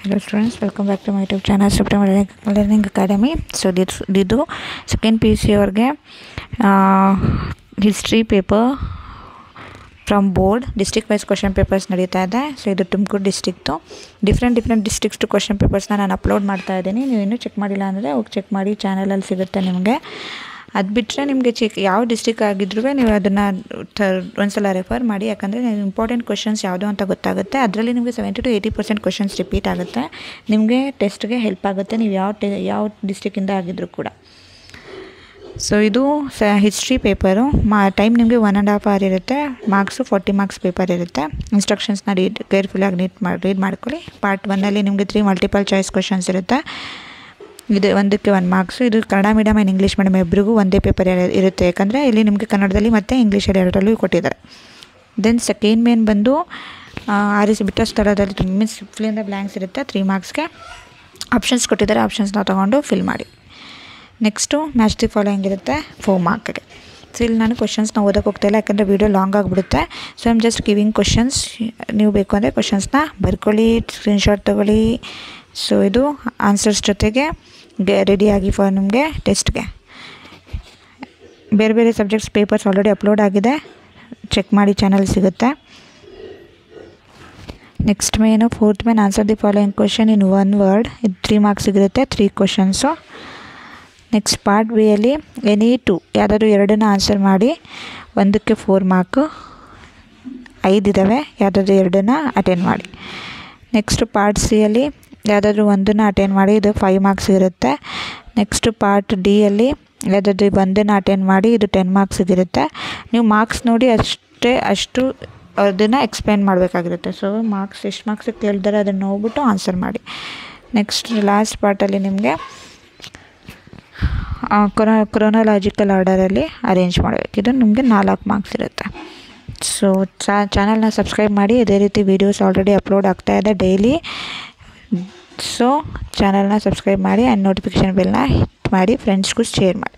Hello students, welcome back to my YouTube channel September Learning Academy. So this second PUC ಅವ್ರಿಗೆ history paper from board district wise question papers ನಡೀತಾ ಇದೆ. So ಇದು Tumakuru district different ಡಿಸ್ಟ್ರಿಕ್ಟ್ಸ್ಟು question ಪೇಪರ್ಸ್ನ ನಾನು upload ಮಾಡ್ತಾ ಇದ್ದೀನಿ. ನೀವು ಇನ್ನೂ ಚೆಕ್ ಮಾಡಿಲ್ಲ ಅಂದರೆ ಹೋಗಿ ಚೆಕ್ ಮಾಡಿ, ಚಾನಲಲ್ಲಿ ಸಿಗುತ್ತೆ ನಿಮಗೆ. ಅದು ಬಿಟ್ಟರೆ ನಿಮಗೆ ಯಾವ ಡಿಸ್ಟ್ರಿಕ್ ಆಗಿದ್ರೂ ನೀವು ಅದನ್ನು ಒಂದ್ಸಲ ರೆಫರ್ ಮಾಡಿ, ಯಾಕಂದರೆ ಇಂಪಾರ್ಟೆಂಟ್ ಕ್ವಶನ್ಸ್ ಯಾವುದು ಅಂತ ಗೊತ್ತಾಗುತ್ತೆ. ಅದರಲ್ಲಿ ನಿಮಗೆ 70 to 80% ಕ್ವಶನ್ಸ್ ರಿಪೀಟ್ ಆಗುತ್ತೆ. ನಿಮಗೆ ಟೆಸ್ಟ್ಗೆ ಹೆಲ್ಪ್ ಆಗುತ್ತೆ, ನೀವು ಯಾವ ಡಿಸ್ಟ್ರಿಕ್ಕಿಂದ ಆಗಿದ್ರೂ ಕೂಡ. ಸೊ ಇದು ಹಿಸ್ಟ್ರಿ ಪೇಪರು. ಟೈಮ್ ನಿಮಗೆ 1.5 hour ಇರುತ್ತೆ. ಮಾರ್ಕ್ಸು 40 marks ಪೇಪರ್ ಇರುತ್ತೆ. ಇನ್ಸ್ಟ್ರಕ್ಷನ್ಸ್ನ ಕೇರ್ಫುಲ್ಲಾಗಿ ರೀಡ್ ಮಾಡ್ಕೊಳ್ಳಿ. ಪಾರ್ಟ್ 1ಅಲ್ಲಿ ನಿಮಗೆ 3 ಮಲ್ಟಿಪಲ್ ಚಾಯ್ಸ್ ಕ್ವಶನ್ಸ್ ಇರುತ್ತೆ. ಇದು ಒಂದಕ್ಕೆ 1 marks. ಇದು Kannada medium and English medium ಇಬ್ಬರಿಗೂ ಒಂದೇ ಪೇಪರ್ ಇರುತ್ತೆ, ಯಾಕಂದರೆ ಇಲ್ಲಿ ನಿಮಗೆ ಕನ್ನಡದಲ್ಲಿ ಮತ್ತು ಇಂಗ್ಲೀಷಲ್ಲಿ ಎರಡರಲ್ಲೂ ಕೊಟ್ಟಿದ್ದಾರೆ. ದೆನ್ ಸೆಕೆಂಡ್ ಮೇನ್ ಬಂದು ಆರಿಸಿ ಬಿಟ್ಟ ಸ್ಥಳದಲ್ಲಿ means fill in the blanks ಇರುತ್ತೆ. 3 marksಗೆ ಆಪ್ಷನ್ಸ್ ಕೊಟ್ಟಿದ್ದಾರೆ, ಆಪ್ಷನ್ಸ್ನ ತೊಗೊಂಡು ಫಿಲ್ ಮಾಡಿ. ನೆಕ್ಸ್ಟು ಮ್ಯಾಚ್ ದಿ ಫಾಲೋಯಿಂಗ್ ಇರುತ್ತೆ 4 marksಗೆ. ಸೊ ಇಲ್ಲಿ ನಾನು ಕ್ವಶನ್ಸ್ನ ಓದೋಕ್ಕೆ ಹೋಗ್ತಾಯಿಲ್ಲ, ಯಾಕಂದರೆ ವೀಡಿಯೋ ಲಾಂಗ್ ಆಗಿಬಿಡುತ್ತೆ. So I'm just giving questions. ನೀವು ಬೇಕು ಅಂದರೆ ಕ್ವಶನ್ಸ್ನ ಬರ್ಕೊಳ್ಳಿ, ಸ್ಕ್ರೀನ್ಶಾಟ್ ತೊಗೊಳ್ಳಿ. ಸೊ ಇದು ಆನ್ಸರ್ಸ್ ಜೊತೆಗೆ ರೆಡಿಯಾಗಿ ಫಾರ್ ನಿಮಗೆ ಟೆಸ್ಟ್ಗೆ. ಬೇರೆ ಸಬ್ಜೆಕ್ಟ್ಸ್ ಪೇಪರ್ಸ್ ಆಲ್ರೆಡಿ ಅಪ್ಲೋಡ್ ಆಗಿದೆ, ಚೆಕ್ ಮಾಡಿ, ಚಾನಲ್ ಸಿಗುತ್ತೆ. Next main fourth main answer the following question in 1 word. ಇದು 3 marks ಸಿಗುತ್ತೆ, 3 questions. ನೆಕ್ಸ್ಟ್ ಪಾರ್ಟ್ ಬಿ ಅಲ್ಲಿ ಎನಿ 2 ಯಾವುದಾದ್ರು 2 ಆನ್ಸರ್ ಮಾಡಿ, ಒಂದಕ್ಕೆ 4 mark, 5 ಇದ್ದಾವೆ, ಯಾವುದಾದ್ರು 2 ಅಟೆಂಡ್ ಮಾಡಿ. ನೆಕ್ಸ್ಟು ಪಾರ್ಟ್ ಸಿ ಅಲ್ಲಿ ಯಾವುದಾದ್ರೂ 1 ಅಟೆಂಡ್ ಮಾಡಿ, ಇದು 5 marks ಇರುತ್ತೆ. ನೆಕ್ಸ್ಟು ಪಾರ್ಟ್ ಡಿ ಅಲ್ಲಿ ಯಾವುದಾದ್ರೂ 1 ಅಟೆಂಡ್ ಮಾಡಿ, ಇದು 10 marks ಇರುತ್ತೆ. ನೀವು ಮಾರ್ಕ್ಸ್ ನೋಡಿ ಅಷ್ಟು ಅದನ್ನು ಎಕ್ಸ್ಪ್ಲೇನ್ ಮಾಡಬೇಕಾಗಿರುತ್ತೆ. ಸೊ ಎಷ್ಟು ಮಾರ್ಕ್ಸ್ ಕೇಳಿದರೆ ಅದನ್ನು ನೋಡ್ಬಿಟ್ಟು ಆನ್ಸರ್ ಮಾಡಿ. ನೆಕ್ಸ್ಟ್ ಲಾಸ್ಟ್ ಪಾರ್ಟಲ್ಲಿ ನಿಮಗೆ ಕ್ರೊನಾಲಾಜಿಕಲ್ ಆರ್ಡರಲ್ಲಿ ಅರೇಂಜ್ ಮಾಡಬೇಕು. ಇದು ನಿಮಗೆ 4 marks ಇರುತ್ತೆ. ಸೊ ಚಾನಲ್ನ ಸಬ್ಸ್ಕ್ರೈಬ್ ಮಾಡಿ, ಇದೇ ರೀತಿ ವೀಡಿಯೋಸ್ ಆಲ್ರೆಡಿ ಅಪ್ಲೋಡ್ ಆಗ್ತಾಯಿದೆ ಡೈಲಿ. ಸೊ ಚಾನಲ್ನ ಸಬ್ಸ್ಕ್ರೈಬ್ ಮಾಡಿ ಆ್ಯಂಡ್ ನೋಟಿಫಿಕೇಷನ್ ಬೆಲ್ನ ಹಿಟ್ ಮಾಡಿ, ಫ್ರೆಂಡ್ಸ್ಗೂ ಶೇರ್ ಮಾಡಿ.